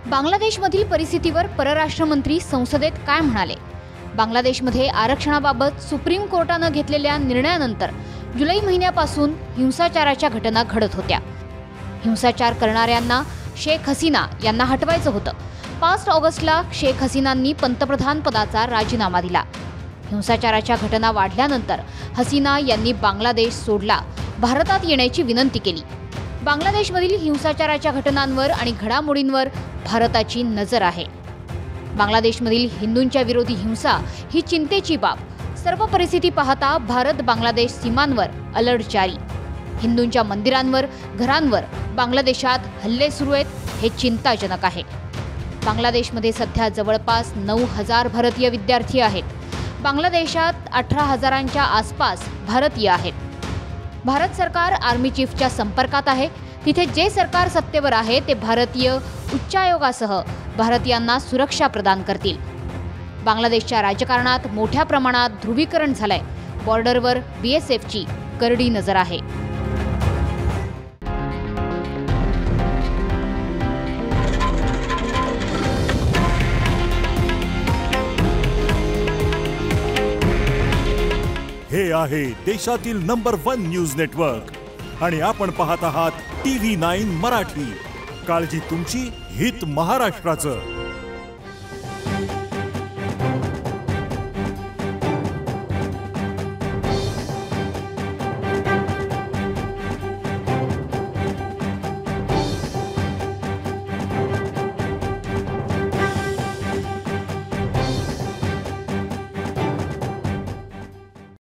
बांगलादेशमधील परिस्थितीवर परराष्ट्र मंत्री संसदेत काय म्हणाले? बांगलादेशमध्ये आरक्षणाबाबत सुप्रीम कोर्टाने घेतलेल्या निर्णयानंतर जुलै महिन्यापासून हिंसाचाराच्या घटना घडत होत्या. हिंसाचार करणाऱ्यांना शेख हसीना यांना हटवायचं होतं. 5 ऑगस्टला शेख हसीनांनी पंतप्रधान पदाचा राजीनामा दिला. हिंसाचाराच्या घटना वाढल्यानंतर हसीना यांनी बांगलादेश सोडला, भारतात येण्याची विनंती केली. बांगलादेशमधील हिंसाचाराच्या घटनांवर आणि घडामोडींवर भारताची नजर आहे. बांगलादेशमधील हिंदूंच्या विरोधी हिंसा ही चिंतेची बाब. सर्व परिस्थिती पाहता भारत बांगलादेश सीमांवर अलर्ट जारी. हिंदूंच्या मंदिरांवर, घरांवर बांगलादेशात हल्ले सुरू आहेत, हे चिंताजनक आहे. बांगलादेशमध्ये सध्या जवळपास 9,000 भारतीय विद्यार्थी आहेत. बांगलादेशात 18,000च्या आसपास भारतीय आहेत. भारत सरकार आर्मी चीफच्या संपर्कात आहे. तिथे जे सरकार सत्तेवर आहे ते भारतीय उच्चायोगासह भारतीयांना सुरक्षा प्रदान करतील. बांगलादेशच्या राजकारणात मोठ्या प्रमाणात ध्रुवीकरण झालंय. बॉर्डरवर BSFची करडी नजर आहे. हे आहे देशातील नंबर 1 न्यूज नेटवर्क आणि आपण पाहत आहात TV9 मराठी. काळजी तुमची, हित महाराष्ट्राचं.